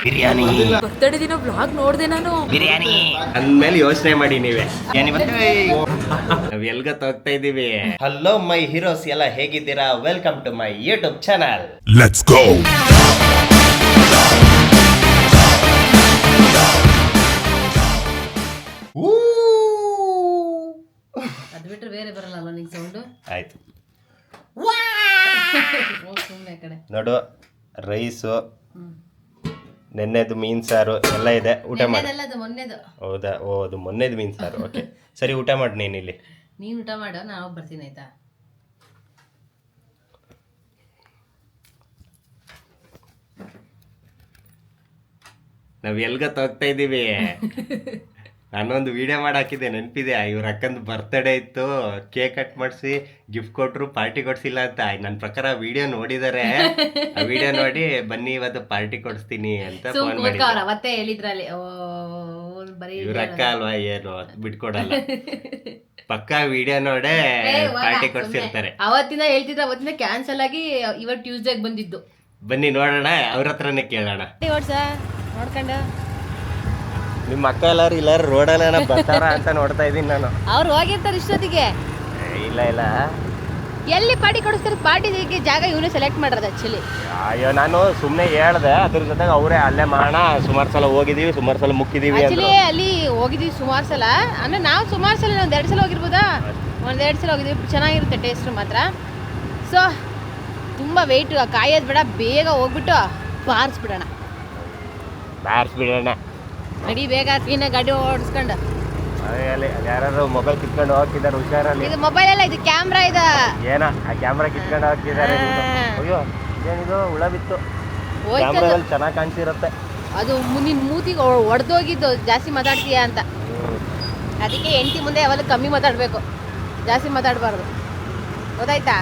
Biryani birthday ದಿನ blog ನೋಡ್ದೆ ನಾನು. ಬಿರಿಯಾನಿ ಅಂದ್ಮೇಲೆ ಯೋಚನೆ ಮಾಡಿ ನೀವೇ ನಾವ್ ಎಲ್ಗತ್ ಹೋಗ್ತಾ ಇದೀವಿ. ಹಲೋ ಮೈ ಹೀರೋಸ್, ಎಲ್ಲ ಹೇಗಿದ್ದೀರಾ? Welcome to my YouTube channel. Let's go. ಅದು ಬಿಟ್ರೆ ಬೇರೆ ಬರಲ್ಲ ನಿಂಗೆ ಸೌಂಡ್. ಆಯ್ತು ಸುಮ್ಮನೆ ಕಡೆ ನೋಡು, ರೈಸು, ನೆನ್ನೆದು ಮೀನ್ ಸಾರು ಎಲ್ಲ ಇದೆ. ಊಟ ಮಾಡಿ. ಮೊನ್ನೆದು. ಹೌದಾ? ಓ, ಅದು ಮೊನ್ನೆದು ಮೀನ್ ಸಾರು. ಓಕೆ ಸರಿ, ಊಟ ಮಾಡಿ ನೀನ್ ಇಲ್ಲಿ. ನೀನ್ ಊಟ ಮಾಡು, ನಾವು ಬರ್ತೀನಿ ಆಯ್ತಾ? ನಾವ್ ಎಲ್ಗತ್ ಹೋಗ್ತಾ ಇದೀವಿ. ನಾನೊಂದು ವಿಡಿಯೋ ಮಾಡಿ ಹಾಕಿದ್ದೆ, ನೆನಪಿದೆ? ಇವ್ರ ಅಕ್ಕಂದು ಬರ್ತ್ಡೇ ಇತ್ತು, ಕೇಕ್ ಕಟ್ ಮಾಡಿಸಿ ಗಿಫ್ಟ್ ಕೊಟ್ರು, ಪಾರ್ಟಿ ಕೊಡ್ಸಿಲ್ಲ ಅಂತ. ನನ್ನ ಪ್ರಕಾರ ವಿಡಿಯೋ ನೋಡಿದಾರೆ. ಆ ವಿಡಿಯೋ ನೋಡಿ ಬನ್ನಿ ಇವತ್ತು ಪಾರ್ಟಿ ಕೊಡಿಸ್ತೀನಿ ಅಂತ ಫೋನ್ ಮಾಡಿದ್ರು. ಅವತ್ತೇ ಹೇಳಿದ್ರಲ್ಲಿ ಇವ್ರ ಅಕ್ಕ ಅಲ್ವಾ, ಏನು ಬಿಟ್ಕೊಡಲ್ಲ. ಪಕ್ಕಾ ವಿಡಿಯೋ ನೋಡೇ ಪಾರ್ಟಿ ಕೊಡ್ಸಿರ್ತಾರೆ. ಅವತ್ತಿನ ಹೇಳ್ತಿದ್ರೆ ಅವತ್ತಿನ ಕ್ಯಾನ್ಸಲ್ ಆಗಿ ಇವತ್ತು ಟ್ಯೂಸ್ಡೇ ಬಂದಿದ್ದು. ಬನ್ನಿ ನೋಡೋಣ, ಅವ್ರ ಹತ್ರನೇ ಕೇಳೋಣ. ನೋಡ್ಕೊಂಡು ನಿಮ್ಮ ಅಕ್ಕ ಎಲ್ಲಾರು ರೋಡಲ್ಲ ಬರ್ತಾರ ಅಂತ ನೋಡ್ತಾ ಇದೀನಿ ನಾನು. ಅವ್ರು ಹೋಗಿರ್ತಾರೆ ಇಷ್ಟೊತ್ತಿಗೆ. ಇಲ್ಲ ಇಲ್ಲ, ಎಲ್ಲಿ ಪಾರ್ಟಿ ಕೊಡಿಸ್ತಾರೆ? ಪಾರ್ಟಿ ಜಾಗ ಇವನು ಸೆಲೆಕ್ಟ್ ಮಾಡೋದು ಆಕ್ಚುಲಿ. ಅಯ್ಯೋ, ನಾನು ಸುಮ್ಮನೆ ಹೇಳ್ದೆ, ಅದ್ರ ಜೊತೆಗೆ ಅವರೇ ಅಲ್ಲೇ ಮಾಡೋಣ, ಸುಮಾರು ಸಲ ಹೋಗಿದೀವಿ, ಸುಮಾರು ಸಲ ಮುಕ್ಕಿದೀವಿ. ಆಕ್ಚುಲಿ ಅಲ್ಲಿ ಹೋಗಿದೀವಿ ಸುಮಾರು ಸಲ, ಅಂದ್ರೆ ನಾವು ಸುಮಾರು ಸಲ ಒಂದು 2 ಸಲ ಹೋಗಿರ್ಬೋದಾ, 1-2 ಸಲ ಹೋಗಿದ್ವಿ. ಚೆನ್ನಾಗಿರುತ್ತೆ ಟೇಸ್ಟ್ ಮಾತ್ರ. ಸೊ ತುಂಬ ವೆಯ್ಟ್ ಕಾಯೋದು ಬೇಡ, ಬೇಗ ಹೋಗ್ಬಿಟ್ಟು ಬಾರಿಸ್ಬಿಡೋಣ. ನಡಿ ಬೇಗ, ಇನ್ನ ಗಾಡಿ ಓಡಿಸ್ಕೊಂಡು. ಯಾರು ಮೊಬೈಲ್ ಕಿತ್ಕೊಂಡು ಹೋಗ್ತಿದ್ದಾರೆ, ಹುಷಾರಲ್ಲಿ. ಇದು ಮೊಬೈಲ್ ಅಲ್ಲ, ಇದು ಕ್ಯಾಮ್ರಾ. ಇದು ಏನ ಆ ಕ್ಯಾಮ್ರಾ ಕಿತ್ಕೊಂಡು ಹೋಗ್ತಿದ್ದಾರೆ. ಅಯ್ಯೋ, ಏನಿದು ಹುಳ ಬಿತ್ತು. ಕ್ಯಾಮ್ರಾದಲ್ಲಿ ಚೆನ್ನಾಗಿ ಕಾಣಿಸಿರುತ್ತೆ. ಅದು ನಿನ್ನ ಮೂತಿಗೆ ಒಡೆದೋಗಿದ್ದು, ಜಾಸ್ತಿ ಮಾತಾಡ್ತೀಯ ಅಂತ. ಅದಕ್ಕೆ ಹೆಂಡತಿ ಮುಂದೆ ಯಾವಾಗ ಕಮ್ಮಿ ಮಾತಾಡಬೇಕು, ಜಾಸ್ತಿ ಮಾತಾಡಬಾರ್ದು. ಗೊತ್ತಾಯ್ತಾ?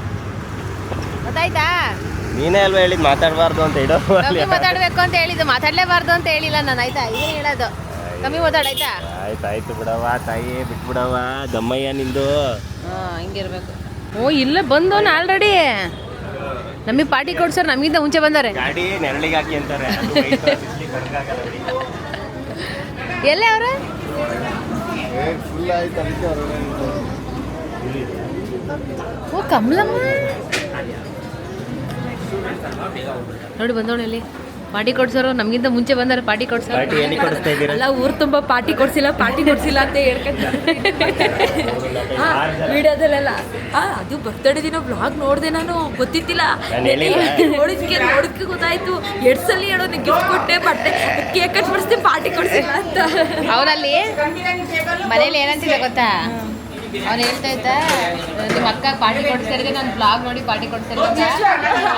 ನೀನೇ ಅಲ್ವಾ ಹೇಳಿದ್ ಮಾತಾಡಬಾರ್ದು ಅಂತ. ಇಡೋ ಕಮ್ಮಿ ಮಾತಾಡ್ಬೇಕು ಅಂತ ಹೇಳಿದ್ದು, ಮಾತಾಡ್ಲೇಬಾರ್ದು ಅಂತ ಹೇಳಿಲ್ಲ ನಾನು. ಆಯ್ತಾ? ಏನ್ ಹೇಳೋದು, ಕಮ್ಮಿ ಮಾತಾಡಾಯ್ತಾ? ಆಯ್ತಾಯ್ತು ಬಿಡವ ತಾಯಿ, ಬಿಟ್ಬಿಡವ. ದಮ್ಮಯ್ಯ ನಿಂದು ಹಿಂಗಿರ್ಬೇಕು. ಓ, ಇಲ್ಲೇ ಬಂದವನ ಆಲ್ರೆಡಿ. ನಮಗೆ ಪಾರ್ಟಿ ಕೊಡ್ಸೋರು ನಮಗಿಂತ ಮುಂಚೆ ಬಂದಾರೆ. ಗಾಡಿ ನೆರಳಿಗೆ ಹಾಕಿ ಅಂತಾರೆ. ಎಲ್ಲೇ ಅವ್ರ? ಓ, ಕಮಲಮ್ಮ ನೋಡಿ ಬಂದವನಲ್ಲಿ ಪಾರ್ಟಿ ಕೊಡ್ಸೋರು ನಮಗಿಂತ ಮುಂಚೆ ಬಂದಾರೆ. ಪಾರ್ಟಿ ಕೊಡ್ಸೋರು ಅಲ್ಲ, ಊರು ತುಂಬ ಪಾರ್ಟಿ ಕೊಡ್ಸಿಲ್ಲ ಅಂತ ಹೇಳ್ಕೊಂತಾರೆ ವಿಡಿಯೋದಲ್ಲೆಲ್ಲ. ಅದು ಬರ್ತಡೇ ದಿನ ಬ್ಲಾಗ್ ನೋಡ್ದೆ ನಾನು, ಗೊತ್ತಿತ್ತಿಲ್ಲ. ನೋಡಕ್ಕೆ ಗೊತ್ತಾಯ್ತು. 2 ಸಲ ಹೇಳೋ, ಗಿಫ್ಟ್ ಕೊಟ್ಟೆ, ಬಟ್ಟೆ, ಕೇಕ್ ಕಟ್ ಮಾಡಿಸ್ದೆ, ಪಾರ್ಟಿ ಕೊಡ್ಸಿಲ್ಲ ಅಂತ. ಅವರಲ್ಲಿ ಮನೇಲಿ ಏನಂತಿದೆ ಗೊತ್ತಾ? ಅವ್ನು ಹೇಳ್ತಾ ಇದ್ದ, ನಿಮ್ಮ ಅಕ್ಕ ಪಾರ್ಟಿ ಕೊಡ್ಸಿದ್ರೆ ನಾನು ಬ್ಲಾಗ್ ನೋಡಿ ಪಾರ್ಟಿ ಕೊಡ್ಸಿದ್ರೆ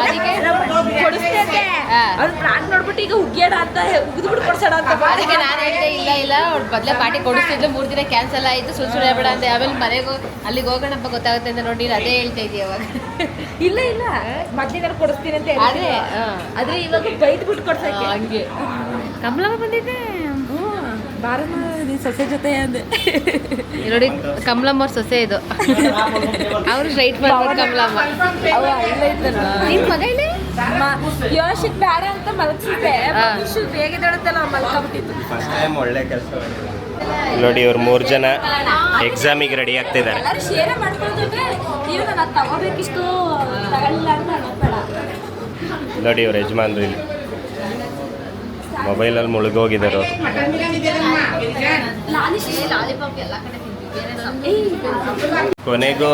ಅದಕ್ಕೆ ಬ್ಲಾಗ್ ನೋಡ್ಬಿಟ್ಟು ಈಗ ಉಗ್ಯಾಡ ಅಂತ ಉಗಿದ್ಬಿಟ್ಟು ಕೊಡ್ಸೋಣ ಅಂತ. ಅದಕ್ಕೆ ನಾನು ಹೇಳ್ದೆ, ಇಲ್ಲ ಅವ್ರು ಬದಲೇ ಪಾರ್ಟಿ ಕೊಡಿಸ್ತಿದ್ದು, 3 ದಿನ ಕ್ಯಾನ್ಸಲ್ ಆಯಿತು, ಸುಳ್ಳು ಹೇಳ್ಬೇಡ ಅಂತ. ಆಮೇಲೆ ಮನೆಗೆ ಅಲ್ಲಿಗೆ ಹೋಗೋಣಪ್ಪ ಗೊತ್ತಾಗುತ್ತೆ ಅಂತ ನೋಡಿ ಅದೇ ಹೇಳ್ತಾ ಇದ್ದೀವಿ ಅವಾಗ. ಇಲ್ಲ ಮೊದಲಿನ ಕೊಡಿಸ್ತೀನಿ ಅಂತ ಅದೇ, ಆದರೆ ಇವಾಗ ಬೈಟ್ ಬಿಟ್ಟು ಕೊಡ್ಸಕ್ಕೆ ಹಂಗೆ. ಕಮಲಮ್ಮ ಬಂದಿದ್ದೆ, ಬಾರಮ್ಮ ನೀ ಸೊಸೆ ಜೊತೆ ಅಂದೆ. ನೋಡಿ, ಕಮಲಮ್ಮ ಅವ್ರ ಸೊಸೆ ಇದು. ಅವ್ರು ಸ್ಟ್ರೈಟ್ ಮಾಡ್ತಾರೆ ಕಮಲಮ್ಮ. ನಿನ್ ಮಗ ಇಲ್ಲಿ ಯೋಶಿಕ್ ಬೇಡ ಅಂತ ಮಲಗಿಸಿದ್ದೆ, ಬೇಗ ದೊಡ್ಡಲ್ಲ ಮಲ್ಕೊಂಡ್ಬಿಟ್ಟಿತ್ತು. ಫಸ್ಟ್ ಟೈಮ್ ಒಳ್ಳೆ ಕೆಲಸ ನೋಡಿ. ಇವ್ರು 3 ಜನ ಎಕ್ಸಾಮಿಗೆ ರೆಡಿ ಆಗ್ತಿದ್ದಾರೆ. ಶೇರ್ ಮಾಡ್ಕೊಳ್ಳೋದ್ರೆ ಇವಾಗ ನಾನು ತಗೋಬೇಕಿಷ್ಟು ತಗೊಳ್ಳಿಲ್ಲ ಅಂತ ಅನ್ನೋಬೇಡ. ನೋಡಿ, ಇವ್ರ ಯಜಮಾನ್ರು ಇಲ್ಲಿ ಮೊಬೈಲಲ್ಲಿ ಮುಳುಗೋಗಿದ್ದಾರೆ ಅವರು. ಕೊನೆಗೂ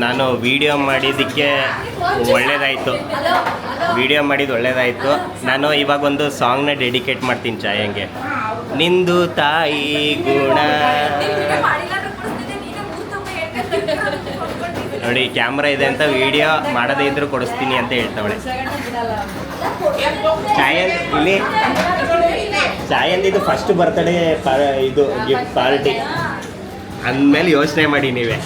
ನಾನು ವಿಡಿಯೋ ಮಾಡಿದ್ದಕ್ಕೆ ಒಳ್ಳೇದಾಯಿತು. ನಾನು ಇವಾಗ ಒಂದು ಸಾಂಗ್ನ ಡೆಡಿಕೇಟ್ ಮಾಡ್ತೀನಿ ಚಾಯಂಗೆ. ನಿಂದು ತಾಯಿ ಗುಣ. ನೋಡಿ, ಕ್ಯಾಮ್ರಾ ಇದೆ ಅಂತ ವಿಡಿಯೋ ಮಾಡದೇ ಇದ್ರೂ ಕೊಡಿಸ್ತೀನಿ ಅಂತ ಹೇಳ್ತಾವಳೆ. ಚಾಯಂದಿದು ಫಸ್ಟ್ ಬರ್ತ್ಡೇ ಇದು ಗಿಫ್ಟ್ ಪಾರ್ಟಿ ಅಂದಮೇಲೆ ಯೋಚನೆ ಮಾಡಿ ನೀವೇ.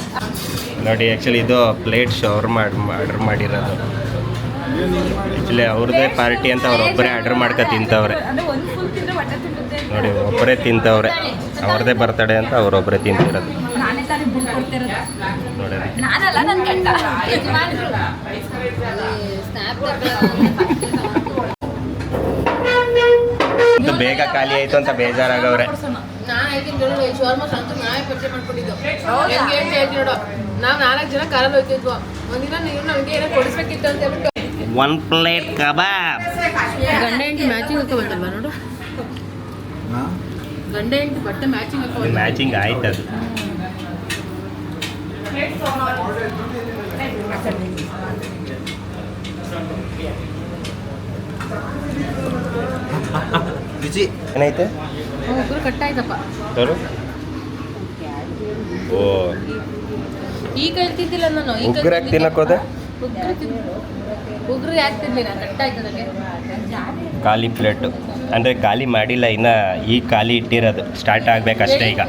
ನೋಡಿ, ಆ್ಯಕ್ಚುಲಿ ಇದು ಪ್ಲೇಟ್ ಶವರ್ಮಾ ಆರ್ಡರ್ ಮಾಡಿರೋದು. ಆ್ಯಕ್ಚುಲಿ ಅವ್ರದ್ದೇ ಪಾರ್ಟಿ ಅಂತ ಅವ್ರೊಬ್ಬರೇ ಆರ್ಡರ್ ಮಾಡ್ಕೊ ತಿಂತವ್ರೆ. ನೋಡಿ, ಒಬ್ಬರೇ ತಿಂತವ್ರೆ. ಅವ್ರದ್ದೇ ಬರ್ತಡೇ ಅಂತ ಅವರೊಬ್ಬರೇ ತಿಂತಿರೋದು. ನೋಡಿ, ಅಂತೂ ಬೇಗ ಖಾಲಿ ಆಯಿತು ಅಂತ ಬೇಜಾರಾಗವ್ರೆ. ನಾನು ಹೇಳ್ತೀನಿ ನೋಡು, ಈ ಶೋರ್ಮ ಸಂತು ನಾವೇ ಪರಿಚಯ ಮಾಡ್ಕೊಂಡಿದ್ದು. ಹೆಂಗೆ ಅಂತ ಹೇಳ್ತೀನಿ ನೋಡು, ನಾವು 4 ಜನ ಕಾರಲ್ಲಿ ಹೋಗ್ತಿದ್ವು. ಒಂದಿನ ನೀವು ನನಗೆ ಏನೋ ಕೊಡಿಸ್ಬೇಕಿತ್ತು ಅಂತ ಹೇಳ್ಬಿಟ್ಟು 1 ಪ್ಲೇಟ್ ಕಬಾಬ್. ಗಂಡ ಹೆಂಡತಿ ಮ್ಯಾಚಿಂಗ್ ಹಾಕೋಬಲ್ವಾ ನೋಡು, ಗಂಡ ಹೆಂಡತಿ ಬಟ್ಟೆ ಮ್ಯಾಚಿಂಗ್ ಹಾಕೋ ಮ್ಯಾಚಿಂಗ್ ಆಯ್ತು ಅದು. ಬಿಸಿ ಏನೈತೆ ಒಬ್ಬರು ಕಟ್ಟಾಯ್ತಪ್ಪ. ತೋರು. ಓ ಈಗ ಹೇಳ್ತಿದ್ದಿಲ್ಲ ನಾನು, ಉಗ್ರಾಗಿ ತಿನ್ನಕ್ಕೋದೆ. ಉಗ್ರು ಯಾಕೆ ತಿಂದಿಲ್ಲ, ಕಟ್ಟಾಯ್ತು ನನಗೆ. ಖಾಲಿ ಪ್ಲೇಟು ಅಂದರೆ ಖಾಲಿ ಮಾಡಿಲ್ಲ, ಇನ್ನು ಈಗ ಖಾಲಿ ಇಟ್ಟಿರೋದು, ಸ್ಟಾರ್ಟ್ ಆಗಬೇಕಷ್ಟೇ. ಈಗ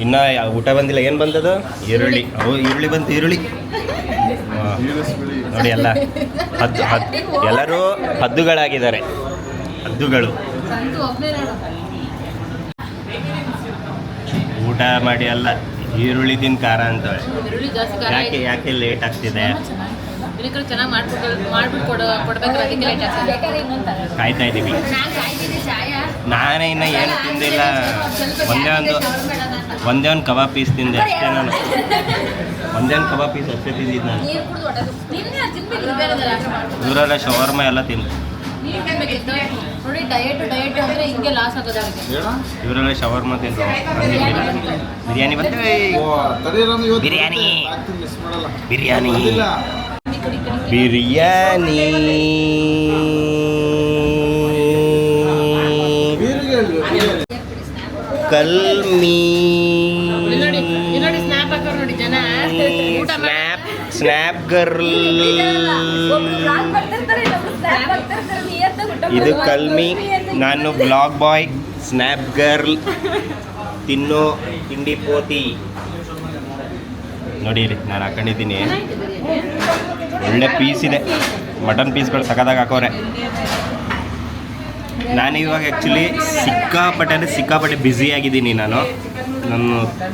ಇನ್ನು ಊಟ ಬಂದಿಲ್ಲ. ಏನು ಬಂದದು? ಈರುಳ್ಳಿ. ಈರುಳ್ಳಿ ಬಂತು, ಈರುಳ್ಳಿ. ನೋಡಿ ಎಲ್ಲ ಎಲ್ಲರೂ ಹದ್ದುಗಳಾಗಿದ್ದಾರೆ, ಹದ್ದುಗಳು. ಊಟ ಮಾಡಿ ಅಲ್ಲ, ಈರುಳ್ಳಿ ತಿನ್ ಖಾರ ಅಂತವೆ. ಯಾಕೆ ಯಾಕೆ ಲೇಟ್ ಆಗ್ತಿದೆ? ಚೆನ್ನಾಗಿ ಮಾಡ್ಬಿಟ್ಟು ಕೊಡ್ಬೇಕು, ಅದಕ್ಕೆ ಲೇಟ್ ಆಗ್ತದೆ. ಕಾಯ್ತಾ ಇದ್ದೀವಿ. ನಾನೇ ಇನ್ನು ಏನು ತಿಂದಿಲ್ಲ. ಒಂದೇ ಒಂದು ಕಬಾಬ್ ಪೀಸ್ ತಿಂದೆ ಅಷ್ಟೇ. ನಾನು ಒಂದೇ ಒಂದು ಕಬಾಬ್ ಪೀಸ್ ಅಷ್ಟೇ ತಿಂದಿದ್ದು ನಾನು. ಇವರೆಲ್ಲ ಶವರ್ಮ ಎಲ್ಲ ತಿಂದು ನೋಡಿ, ಡಯಟ್ ಅಂದರೆ ಹಿಂಗೆ ಲಾಸ್ ಆಗೋದು. ಇವರೆಲ್ಲ ಶವರ್ಮ ತಿಂದು ಬಿರಿಯಾನಿ ಬರ್ತವೆ. ಬಿರಿಯಾನಿ ಬಿರಿಯಾನಿ ಬಿರಿಯಾನಿ ಕಲ್ಮಿ ಸ್ನ್ಯಾಪ್ ಗರ್ಲ್. ಇದು ಕಲ್ಮಿ, ನಾನು ಬ್ಲಾಗ್ ಬಾಯ್. ಸ್ನ್ಯಾಪ್ ಗರ್ಲ್ ತಿನ್ನೋ ತಿಂಡಿ ಪೋತಿ. ನೋಡಿರಿ ನಾನು ಹಾಕೊಂಡಿದ್ದೀನಿ, ಒಳ್ಳೆ ಪೀಸ್ ಇದೆ. ಮಟನ್ ಪೀಸ್ಗಳು ಸಖತ್ತಾಗಿ ಹಾಕೋರೆ. ನಾನು ಇವಾಗ ಆ್ಯಕ್ಚುಲಿ ಸಿಕ್ಕಾಪಟ್ಟೆ ಬ್ಯುಸಿ ಆಗಿದ್ದೀನಿ. ನಾನು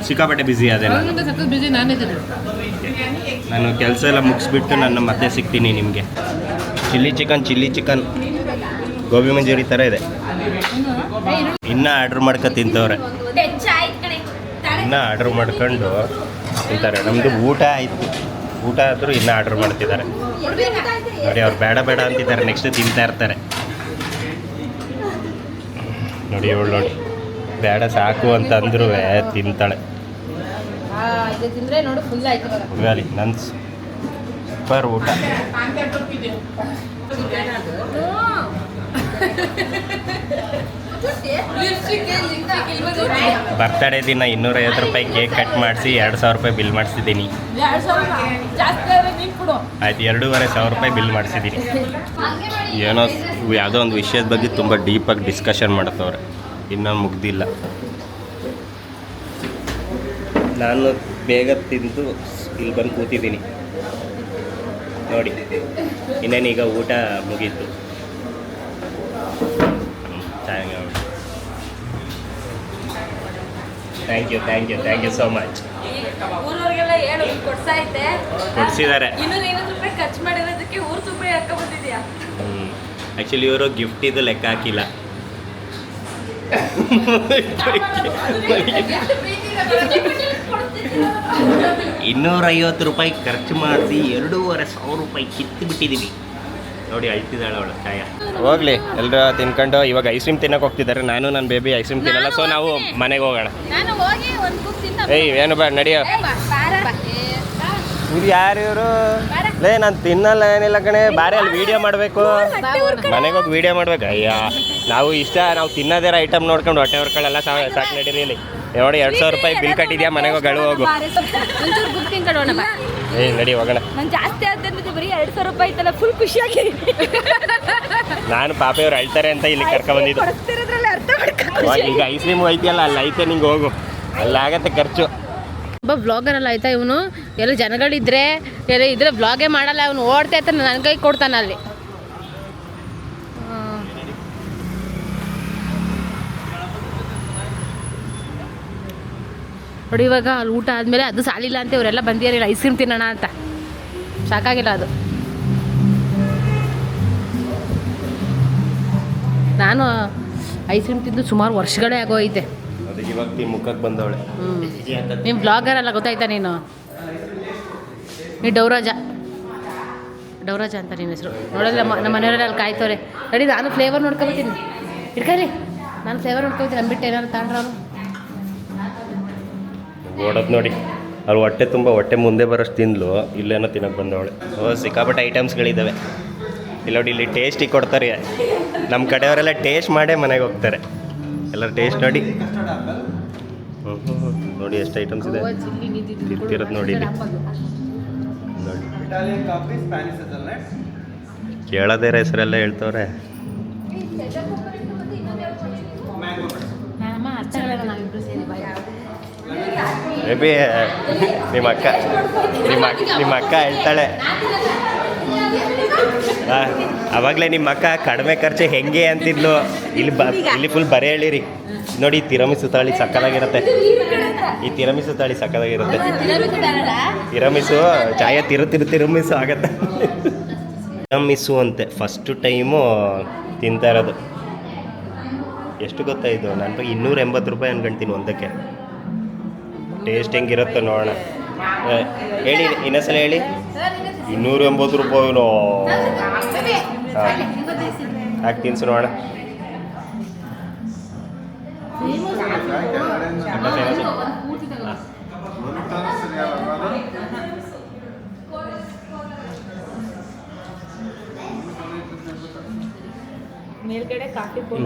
ಸಿಕ್ಕಾಪಟ್ಟೆ ಬ್ಯುಸಿ ಆದೆ. ನಾನು ಕೆಲಸ ಎಲ್ಲ ಮುಗಿಸ್ಬಿಟ್ಟು ನಾನು ಮತ್ತೆ ಸಿಗ್ತೀನಿ ನಿಮಗೆ. ಚಿಲ್ಲಿ ಚಿಕನ್ ಗೋಬಿ ಮಂಚೂರಿ ಥರ ಇದೆ. ಇನ್ನೂ ಆರ್ಡ್ರ್ ಮಾಡ್ಕೊ ತಿಂತವ್ರೆ, ಇನ್ನೂ ಆರ್ಡ್ರ್ ಮಾಡ್ಕೊಂಡು ತಿಂತಾರೆ. ನಮ್ಮದು ಊಟ ಆಯಿತು, ಊಟ ಆದರೂ ಇನ್ನೂ ಆರ್ಡ್ರ್ ಮಾಡ್ತಿದ್ದಾರೆ. ನೋಡಿ ಅವ್ರು ಬೇಡ ಅಂತಿದ್ದಾರೆ, ನೆಕ್ಸ್ಟ್ ತಿಂತಾ ಇರ್ತಾರೆ. ನೋಡಿ ಇವಳು ನೋಡಿ, ಬೇಡ ಸಾಕು ಅಂತ ಅಂದ್ರೂ ತಿಂತಾಳೆ. ನೋಡಿ ನನ್ನ ಸೂಪರ್ ಊಟ. ಬರ್ತಡೇ ದಿನ 250 ರೂಪಾಯಿ ಕೇಕ್ ಕಟ್ ಮಾಡಿಸಿ 2000 ರೂಪಾಯಿ ಬಿಲ್ ಮಾಡಿಸಿದ್ದೀನಿ. ಆಯ್ತು, 2500 ರೂಪಾಯಿ ಬಿಲ್ ಮಾಡಿಸಿದ್ದೀನಿ. ಏನೋ ಯಾವುದೋ ಒಂದು ವಿಷಯದ ಬಗ್ಗೆ ತುಂಬ ಡೀಪಾಗಿ ಡಿಸ್ಕಷನ್ ಮಾಡ್ತವ್ರೆ, ಇನ್ನೂ ಮುಗ್ದಿಲ್ಲ. ನಾನು ಬೇಗ ತಿಂದು ಇಲ್ಲಿ ಬಂದು ಕೂತಿದ್ದೀನಿ ನೋಡಿ. ಇನ್ನೇನೀಗ ಊಟ ಮುಗೀತು. Thank you so much. ಊರವ್ರಿಗೆಲ್ಲ ಹೇಳು, ಕೊಡ್ಸಿದ್ದಾರೆ. 250 ರೂಪಾಯಿ ಖರ್ಚು ಮಾಡಿರೋದಕ್ಕೆ ಊರು ತುಂಬ ಹಾಕೊಂಡ್ಬಂದಿದ್ಯಾ? ಆ್ಯಕ್ಚುಲಿ ಇವರು ಗಿಫ್ಟ್ ಇದು ಲೆಕ್ಕ ಹಾಕಿಲ್ಲ. 250 ರೂಪಾಯಿ ಖರ್ಚು ಮಾಡಿಸಿ 2500 ರೂಪಾಯಿ ಕಿತ್ತು ಬಿಟ್ಟಿದ್ದೀವಿ ನೋಡಿ. ಅಳ್ತಿದ್ದಾಳೆ ಅವಳು ಛಾಯ. ಹೋಗ್ಲಿ, ಎಲ್ಲರೂ ತಿನ್ಕೊಂಡು ಇವಾಗ ಐಸ್ ಕ್ರೀಮ್ ತಿನ್ನಕ್ಕೆ ಹೋಗ್ತಿದ್ದಾರೆ. ನಾನು ನನ್ನ ಬೇಬಿ ಐಸ್ ಕ್ರೀಮ್ ತಿನ್ನಲ್ಲ, ಸೊ ನಾವು ಮನೆಗೆ ಹೋಗೋಣ. ಏನು ಬೇಡ, ನಡಿಯೋ. ಇವ್ರು ಯಾರು ಇವರು? ಲೇ ನಾನು ತಿನ್ನಲ್ಲ, ಏನಿಲ್ಲ ಕಣೆ. ಬಾರಿ ಅಲ್ಲಿ ವೀಡಿಯೋ ಮಾಡಬೇಕು, ಮನೆಗೆ ಹೋಗಿ ವೀಡಿಯೋ ಮಾಡ್ಬೇಕು. ಅಯ್ಯ, ನಾವು ತಿನ್ನೋದೇ ಐಟಮ್ ನೋಡ್ಕೊಂಡು ಹೊಟ್ಟೆ ಹೊರ್ಕೊಳ್ಳಲ್ಲ. ಸಾಕು ನಡೀರಿ. ಇಲ್ಲಿ ನೋಡಿ 2000 ರೂಪಾಯಿ ಬಿಲ್ ಕಟ್ಟಿದ್ಯಾ, ಮನೆಗೆ ಹೋಗಿ ಅಳು ಹೋಗು. ನಡಿ ಹೋಗೋಣ. ನಾನು ಜಾಸ್ತಿ ಆದ್ರೆ ಬರೀ 2000 ರೂಪಾಯಿ ಇತ್ತಲ್ಲ, ಫುಲ್ ಖುಷಿಯಾಗಿ. ನಾನು ಪಾಪೆಯವ್ರು ಅಳ್ತಾರೆ ಅಂತ ಇಲ್ಲಿ ಕರ್ಕೊಂಡ್ಬಂದಿದ್ದು. ಈಗ ಐಸ್ ಕ್ರೀಮ್ ಐತಿಯಲ್ಲ, ಅಲ್ಲಿ ಐತೆ, ನಿಂಗೆ ಹೋಗು, ಅಲ್ಲಾಗತ್ತೆ ಖರ್ಚು. ಒಬ್ಬ ವ್ಲಾಗರ್ ಅಲ್ಲ ಆಯ್ತಾ ಇವನು. ಎಲ್ಲ ಜನಗಳಿದ್ರೆ ಇದ್ರೆ ವ್ಲಾಗೇ ಮಾಡಲ್ಲ, ಅವನು ಓಡ್ತಾ ಇರ್ತಾನೆ, ನನ್ನ ಕೈ ಕೊಡ್ತಾನೆ ಅಲ್ಲಿ. ನೋಡಿ ಇವಾಗ ಅಲ್ಲಿ ಊಟ ಆದಮೇಲೆ ಅದು ಸಾಲಿಲ್ಲ ಅಂತ ಇವರೆಲ್ಲ ಬಂದಿರಲಿಲ್ಲ ಐಸ್ ಕ್ರೀಮ್ ತಿನ್ನೋಣ ಅಂತ. ಸಾಕಾಗಿಲ್ಲ ಅದು. ನಾನು ಐಸ್ ಕ್ರೀಮ್ ತಿಂದು ಸುಮಾರು ವರ್ಷಗಳೇ ಆಗೋಯ್ತೆ. ಅದಕ್ಕೆ ಇವಾಗ ಮುಖಕ್ಕೆ ಬಂದವಳೆ. ನೀನು ಬ್ಲಾಗರ್ ಅಲ್ಲ ಗೊತ್ತಾಯ್ತಾ ನೀನು ಡೌರಾಜ ಅಂತ ನಿಮ್ಮ ಹೆಸರು. ನೋಡೋಲ್ಲ ನಮ್ಮ ಮನೆಯವರೆಲ್ಲ ಅಲ್ಲಿ ಕಾಯ್ತವ್ರೆ. ನಡಿ ನಾನು ಫ್ಲೇವರ್ ನೋಡ್ಕೊಬತ್ತೀನಿ. ಇಟ್ಕೊಳ್ಳಿ ನಾನು ಫ್ಲೇವರ್ ನೋಡ್ಕೊಬತ್ತೀನಿ. ಅಂದ್ಬಿಟ್ಟು ಏನಾದ್ರು ತಗೊಂಡ್ರ ಅವನು ಓಡೋದು ನೋಡಿ. ಅವ್ರು ಹೊಟ್ಟೆ ತುಂಬ ಹೊಟ್ಟೆ ಮುಂದೆ ಬರೋಷ್ಟು ತಿಂದ್ಲು. ಇಲ್ಲೇನೋ ತಿನ್ನೋಕೆ ಬಂದವಳೆ. ಸಿಕ್ಕಾಪಟ್ಟೆ ಐಟಮ್ಸ್ಗಳಿದ್ದಾವೆ. ಇಲ್ಲಿ ನೋಡಿ, ಇಲ್ಲಿ ಟೇಸ್ಟಿಗೆ ಕೊಡ್ತಾರೆ. ನಮ್ಮ ಕಡೆಯವರೆಲ್ಲ ಟೇಸ್ಟ್ ಮಾಡೇ ಮನೆಗೆ ಹೋಗ್ತಾರೆ. ಎಲ್ಲರೂ ಟೇಸ್ಟ್ ನೋಡಿ. ನೋಡಿ ಎಷ್ಟು ಐಟಮ್ಸ್ ಇದೆ. ತಿರ್ತಿರೋದು ನೋಡಿ ಇಲ್ಲಿ ನೋಡಿ. ಕೇಳೋದೇ ಹೆಸರೆಲ್ಲ ಹೇಳ್ತವ್ರೆ. ಮೇ ಬಿ ನಿಮ್ಮ ಅಕ್ಕ ಹೇಳ್ತಾಳೆ. ಅವಾಗಲೇ ನಿಮ್ಮ ಅಕ್ಕ ಕಡಿಮೆ ಖರ್ಚು ಹೆಂಗೆ ಅಂತಿದ್ಲು. ಇಲ್ಲಿ ಫುಲ್ ಬರೆ ಹೇಳಿರಿ ನೋಡಿ. ತಿರಮಿಸು ತಾಳಿ ಸಕ್ಕದಾಗಿರುತ್ತೆ. ಈ ತಿರಮಿಸು ತಾಳಿ ಸಕ್ಕದಾಗಿರುತ್ತೆ. ತಿರಮಿಸು ಚಾಯ ತಿರುಮಿಸು ಆಗತ್ತೆ. ತಿರಮಿಸು ಅಂತೆ ಫಸ್ಟು ಟೈಮು ತಿಂತಾ ಇರೋದು. ಎಷ್ಟು ಗೊತ್ತಾ ಇದು? ನನ್ನ ಬಗ್ಗೆ 280 ರೂಪಾಯಿ ಅನ್ಕೊಂತೀನಿ ಒಂದಕ್ಕೆ. ಟೇಸ್ಟ್ ಹೆಂಗಿರುತ್ತೆ ನೋಡೋಣ. ಹೇಳಿ ಇನ್ನೊಂದ್ಸಲ ಹೇಳಿ. 280 ರೂಪಾಯಿನೋ? ಹಾಂ ಹಾಕಿ ತಿನ್ಸು ನೋಡೋಣ.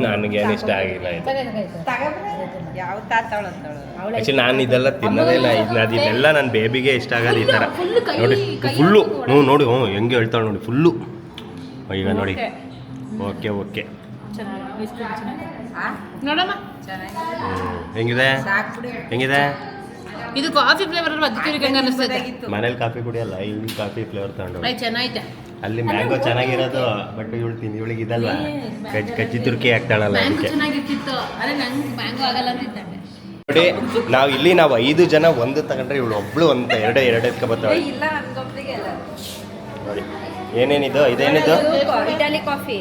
ನನಗೇನು ಇಷ್ಟ ಆಗಿಲ್ಲ ಇದು. ಆ್ಯಕ್ಚುಲಿ ನಾನು ಇದೆಲ್ಲ ತಿನ್ನೋದೇ ಇಲ್ಲ. ಇದೆಲ್ಲ ನನ್ನ ಬೇಬಿಗೆ ಇಷ್ಟ ಆಗೋದು ಈ ಥರ ನೋಡಿ. ಫುಲ್ಲು ನೋಡಿ ಹೆಂಗೆ ಹೇಳ್ತಾಳೆ ನೋಡಿ. ಫುಲ್ಲು ಈಗ ನೋಡಿ. ಓಕೆ ಹೆಂಗಿದೆ ಇದು ಕಾಫಿ ಫ್ಲೇವರ್ ಅನಿಸ್ತದೆ. ಮನೇಲಿ ಕಾಫಿ ಕುಡಿಯಲ್ಲ, ಇಲ್ಲಿ ಕಾಫಿ ಫ್ಲೇವರ್ ತಗೊಂಡು. ಚೆನ್ನಾಗಿದೆ. ಅಲ್ಲಿ ಮ್ಯಾಂಗೋ ಚೆನ್ನಾಗಿರೋದು. ಬಟ್ ಇವಳಿಗೆ ಇದಲ್ಲ, ಕಜ್ಜಿ ತುರ್ಕಿ ಹಾಕ್ತಾಳಲ್ಲ ಅದಕ್ಕೆ. ನೋಡಿ ನಾವು 5 ಜನ ಒಂದು ತಗೊಂಡ್ರೆ ಇವಳು ಒಬ್ಳು ಒಂದು ಎರಡು ಎತ್ಕೊಬತ್ತಾಳೆ ನೋಡಿ. ಏನೇನಿದು? ಇದೇನಿದು? Italy coffee.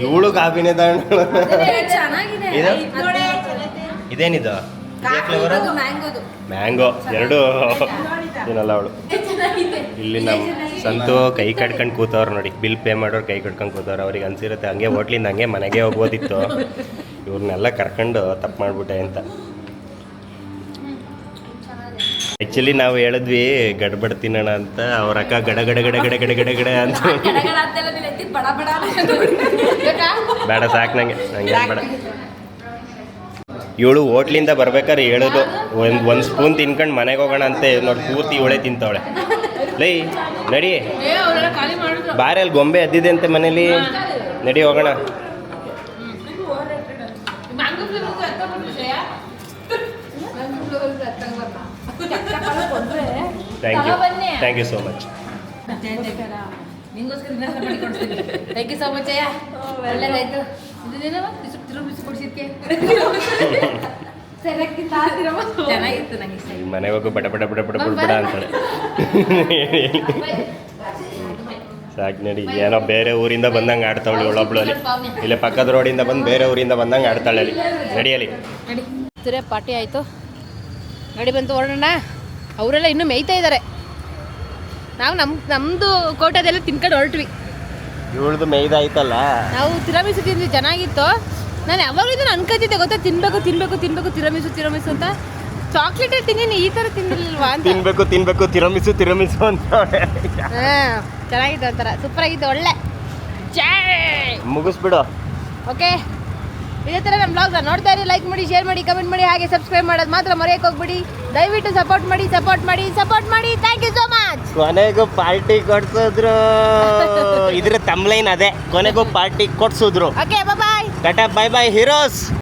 ಇವಳು ಕಾಫಿನೇ ತಗೊಂಡು. ಇದೇನಿದು? ಮ್ಯಾಂಗೋ. ಎರಡು ಏನಲ್ಲ ಅವಳು. ಇಲ್ಲಿ ನಮ್ಮ ಸಂತು ಕೈ ಕಟ್ಕೊಂಡು ಕೂತವ್ರು ನೋಡಿ. ಬಿಲ್ ಪೇ ಮಾಡೋರು ಕೈ ಕಟ್ಕೊಂಡು ಕೂತವ್ರು. ಅವ್ರಿಗೆ ಅನ್ಸಿರುತ್ತೆ ಹಂಗೆ ಹೋಟ್ಲಿಂದ ಹಂಗೆ ಮನೆಗೆ ಹೋಗ್ಬೋದಿತ್ತು. ಇವ್ರನ್ನೆಲ್ಲ ಕರ್ಕೊಂಡು ತಪ್ಪು ಮಾಡ್ಬಿಟ್ಟೆ ಅಂತ. ಆ್ಯಕ್ಚುಲಿ ನಾವು ಹೇಳಿದ್ವಿ ಗಡ್ಬಡ್ ತಿನ್ನೋಣ ಅಂತ. ಅವ್ರ ಅಕ್ಕ ಗಡ ಅಂತ. ಬೇಡ ಸಾಕು ನಂಗೆ ಬೇಡ. ಇವಳು ಹೋಟ್ಲಿಂದ ಬರ್ಬೇಕಾದ್ರೆ ಹೇಳೋದು ಒಂದು ಸ್ಪೂನ್ ತಿನ್ಕೊಂಡು ಮನೆಗೆ ಹೋಗೋಣ ಅಂತ. ನೋಡಿ ಪೂರ್ತಿ ಇವಳೇ ತಿಂತವಳೆ. ಲೈ ನಡಿ ಬಾರಿ, ಅಲ್ಲಿ ಗೊಂಬೆ ಅದ್ದಿದೆ ಅಂತೆ ಮನೇಲಿ. ನಡಿ ಹೋಗೋಣ. Thank you so much. Thank you so much ಅಯ್ಯ. ಒಳ್ಳೆದಾಯ್ತು. ಚೆನ್ನಾಗಿತ್ತು. ನಂಗೆ ಮನೆಗೆ ಹೋಗು ಬಡ ಅಂತಾಳೆ. ಸಾಕು ನಡಿ. ಏನೋ ಬೇರೆ ಊರಿಂದ ಬಂದಂಗೆ ಆಡ್ತಾವಳಿ ಇವಳೊಬ್ಳು ಅಲ್ಲಿ. ಇಲ್ಲೇ ಪಕ್ಕದ ರೋಡಿಂದ ಬಂದು ಬೇರೆ ಊರಿಂದ ಬಂದಂಗೆ ಆಡ್ತಾಳೆ ಅಲ್ಲಿ. ನಡಿಯಲಿ ನಡಿ. ಪಾರ್ಟಿ ಆಯಿತು, ನಡಿ ಬಂತು ಹೊರಡೋಣ. ಅವರೆಲ್ಲ ಇನ್ನೂ ಮೇಯ್ತಾ ಇದ್ದಾರೆ. ನಾವು ನಮ್ಮದು ಕೋಟೆದೆಲ್ಲ ತಿನ್ಕೊಂಡು ಹೊರಟ್ವಿ. ಇವಳ್ದು ಮೇಯ್ದ ಆಯ್ತಲ್ಲ. ನಾವು ತಿರಮಿಸು ತಿಂದ್ವಿ, ಚೆನ್ನಾಗಿತ್ತು. ನಾನು ಯಾವಾಗಲೂ ಅನ್ಕೋತಿದ್ದೆ ಗೊತ್ತಾ, ತಿನ್ಬೇಕು ತಿರಮಿಸು ಅಂತ. ಚಾಕ್ಲೇಟ್ ತಿಂದಿನಿ, ಈ ಥರ ತಿಂದಿಲ್ವಾ ಅಂತ. ತಿನ್ಬೇಕು ತಿರಮಿಸು ಅಂತ. ಹಾಂ ಚೆನ್ನಾಗಿತ್ತು, ಒಂಥರ ಸೂಪರ್ ಆಗಿತ್ತು. ಒಳ್ಳೆ ಮುಗಿಸ್ಬಿಡು. ಓಕೆ, ಇದೇ ಥರ ನಮ್ಮ ಬ್ಲಾಗ್ನ ನೋಡ್ತಾ ಇರಿ. ಲೈಕ್ ಮಾಡಿ, ಶೇರ್ ಮಾಡಿ, ಕಮೆಂಟ್ ಮಾಡಿ, ಹಾಗೆ ಸಬ್ಸ್ಕ್ರೈಬ್ ಮಾಡೋದು ಮಾತ್ರ ಮರೆಯೋಕೆ ಹೋಗ್ಬಿಡಿ. ದಯವಿಟ್ಟು ಸಪೋರ್ಟ್ ಮಾಡಿ. Thank you so much. ಕೊನೆಗೂ ಪಾರ್ಟಿ ಕೊಡ್ಸಿದ್ರು. ಇದ್ರ ತಮ್ಲೈನ್ ಅದೇ, ಕೊನೆಗೂ ಪಾರ್ಟಿ ಕೊಡ್ಸಿದ್ರು. Okay bye. ಟಾಟಾ ಬೈ ಹೀರೋಸ್.